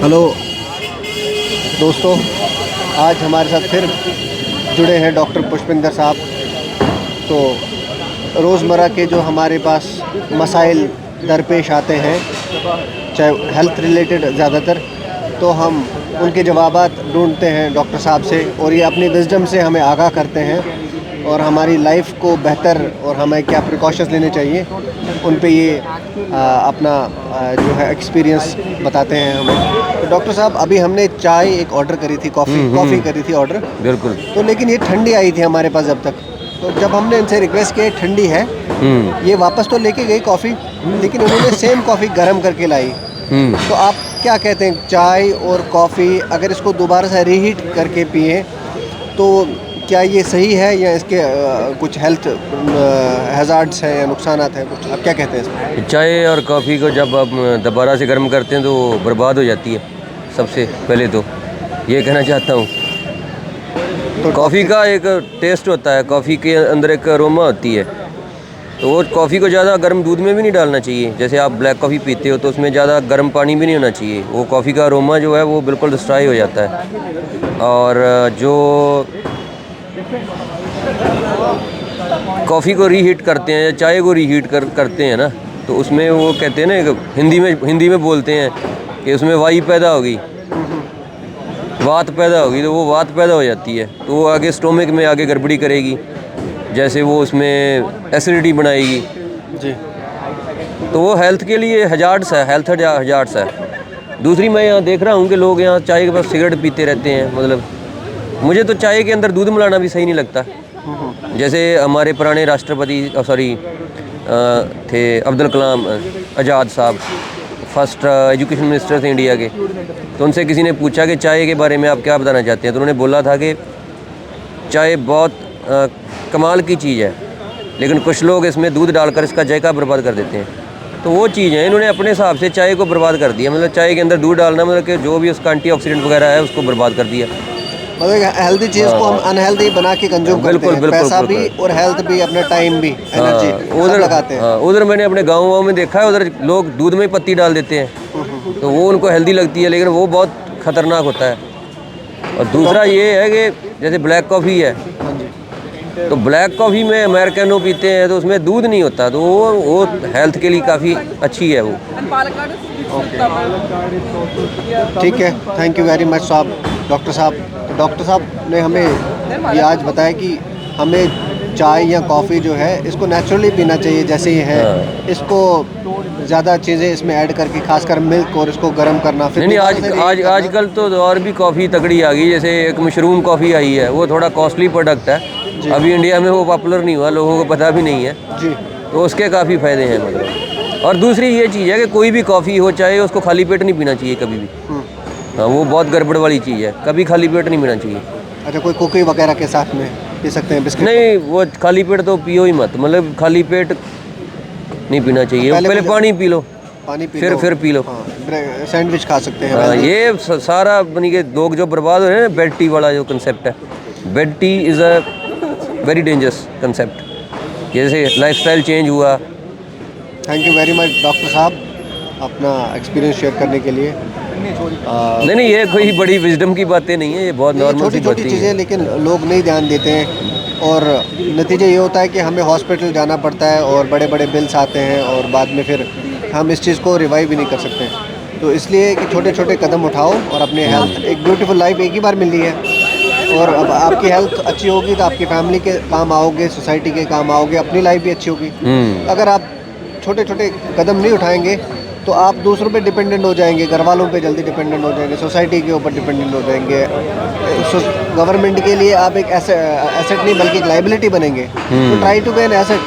Hello दोस्तों, आज हमारे साथ फिर जुड़े हैं डॉक्टर पुष्पिंदर साहब। तो रोज़मर्रा के जो हमारे पास मसाइल दरपेश आते हैं, चाहे हेल्थ रिलेटेड ज़्यादातर, तो हम उनके जवाबात ढूंढते हैं डॉक्टर साहब से, और ये अपनी विजडम से हमें आगाह करते हैं और हमारी लाइफ को बेहतर और हमें क्या प्रिकॉशंस लेने चाहिए उन पे ये अपना जो है एक्सपीरियंस बताते हैं हमें। तो डॉक्टर साहब, अभी हमने चाय एक ऑर्डर करी थी, कॉफ़ी करी थी ऑर्डर, बिल्कुल। तो लेकिन ये ठंडी आई थी हमारे पास जब तक। तो जब हमने इनसे रिक्वेस्ट किया ठंडी है, ये वापस तो लेके गई कॉफ़ी, लेकिन उन्होंने सेम कॉफ़ी गर्म करके लाई। तो आप क्या कहते हैं, चाय और कॉफ़ी अगर इसको दोबारा से रीहीट करके पिए तो क्या ये सही है, या इसके कुछ हेल्थ हैज़ार्ड्स हैं या नुकसानात हैं कुछ? आप क्या कहते हैं इसमें? चाय और कॉफ़ी को जब आप दोबारा से गर्म करते हैं तो वो बर्बाद हो जाती है। सबसे पहले तो ये कहना चाहता हूँ। तो कॉफ़ी का एक टेस्ट होता है, कॉफ़ी के अंदर एक अरोमा होती है, तो वो कॉफ़ी को ज़्यादा गर्म दूध में भी नहीं डालना चाहिए। जैसे आप ब्लैक कॉफ़ी पीते हो तो उसमें ज़्यादा गर्म पानी भी नहीं होना चाहिए, वो कॉफ़ी का अरोमा जो है वो बिल्कुल डिस्ट्रॉय हो जाता है। और जो कॉफ़ी को रीहीट करते हैं या चाय को रीहीट करते हैं ना, तो उसमें वो कहते हैं ना, हिंदी में बोलते हैं कि उसमें वाई पैदा होगी, वात पैदा होगी, तो वो वात पैदा हो जाती है, तो वो आगे स्टोमक में आगे गड़बड़ी करेगी, जैसे वो उसमें एसिडिटी बनाएगी जी। तो वो हेल्थ के लिए हजार्ड्स है, हेल्थ हजार्ड्स है। दूसरी, मैं यहाँ देख रहा हूँ कि लोग यहाँ चाय के पास सिगरेट पीते रहते हैं। मतलब मुझे तो चाय के अंदर दूध मिलाना भी सही नहीं लगता। जैसे हमारे पुराने राष्ट्रपति थे अब्दुल कलाम आज़ाद साहब, फर्स्ट एजुकेशन मिनिस्टर थे इंडिया के, तो उनसे किसी ने पूछा कि चाय के बारे में आप क्या बताना चाहते हैं, तो उन्होंने बोला था कि चाय बहुत कमाल की चीज़ है, लेकिन कुछ लोग इसमें दूध डालकर इसका जायका बर्बाद कर देते हैं। तो वो चीज़ है, इन्होंने अपने हिसाब से चाय को बर्बाद कर दिया। मतलब चाय के अंदर दूध डालना मतलब कि जो भी उसका एंटीऑक्सीडेंट वगैरह है उसको बर्बाद कर दिया। मतलब हेल्दी चीज़ को हम अनहेल्दी बना के कंज्यूम करते हैं। पैसा भी और हेल्थ भी, अपना टाइम भी, एनर्जी सब लगाते हैं। उधर मैंने अपने गाँव में देखा है, उधर लोग दूध में पत्ती डाल देते हैं, तो वो उनको हेल्दी लगती है, लेकिन वो बहुत ख़तरनाक होता है। और दूसरा ये है कि जैसे ब्लैक कॉफ़ी है, तो ब्लैक कॉफ़ी में अमेरिकनो पीते हैं तो उसमें दूध नहीं होता, तो वो हेल्थ के लिए काफ़ी अच्छी है वो। ठीक है, थैंक यू वेरी मच साहब, डॉक्टर साहब। तो डॉक्टर साहब ने हमें ये आज बताया कि हमें चाय या कॉफ़ी जो है इसको नेचुरली पीना चाहिए जैसे ये है। इसको ज़्यादा चीज़ें इसमें ऐड करके, खासकर मिल्क, और इसको गर्म करना फिर नहीं, आजकल तो और भी कॉफ़ी तगड़ी आ गई। जैसे एक मशरूम कॉफ़ी आई है, वो थोड़ा कॉस्टली प्रोडक्ट है, अभी इंडिया में वो पॉपुलर नहीं हुआ, लोगों को पता भी नहीं है जी। तो उसके काफ़ी फ़ायदे हैं मतलब। और दूसरी ये चीज़ है कि कोई भी कॉफ़ी हो चाहे उसको खाली पेट नहीं पीना चाहिए कभी भी। हाँ, वो बहुत गड़बड़ वाली चीज़ है, कभी खाली पेट नहीं पीना चाहिए। अच्छा, कोई कुकी वगैरह के साथ में पी सकते हैं, बिस्किट? नहीं, वो खाली पेट तो पियो ही मत, मतलब खाली पेट नहीं पीना चाहिए। पहले पानी पी लो, फिर पी लो। हाँ, सैंडविच खा सकते हैं। हाँ, ये सारा बनी के लोग जो बर्बाद हो रहे हैं ना, बेड टी वाला जो कंसेप्ट है, bed tea is a very dangerous concept. जैसे लाइफस्टाइल चेंज हुआ। Thank you very much doctor साहब, अपना एक्सपीरियंस शेयर करने के लिए। नहीं, ये कोई बड़ी विजडम की बातें नहीं है, ये बहुत नॉर्मल सी बातें हैं। चीज़ें, लेकिन लोग नहीं ध्यान देते हैं, और नतीजा ये होता है कि हमें हॉस्पिटल जाना पड़ता है और बड़े बड़े बिल्स आते हैं, और बाद में फिर हम इस चीज़ को रिवाइव भी नहीं कर सकते। तो इसलिए कि छोटे छोटे कदम उठाओ और अपने हेल्थ, एक ब्यूटीफुल लाइफ एक ही बार मिली है, और अब आपकी हेल्थ अच्छी होगी तो आपकी फैमिली के काम आओगे, सोसाइटी के काम आओगे, अपनी लाइफ भी अच्छी होगी। अगर आप छोटे छोटे कदम नहीं उठाएंगे तो आप दूसरों पे डिपेंडेंट हो जाएंगे, घर वालों पे जल्दी डिपेंडेंट हो जाएंगे, सोसाइटी के ऊपर डिपेंडेंट हो जाएंगे, गवर्नमेंट के लिए आप एक एसेट नहीं बल्कि एक लाइबिलिटी बनेंगे। तो try to be an asset.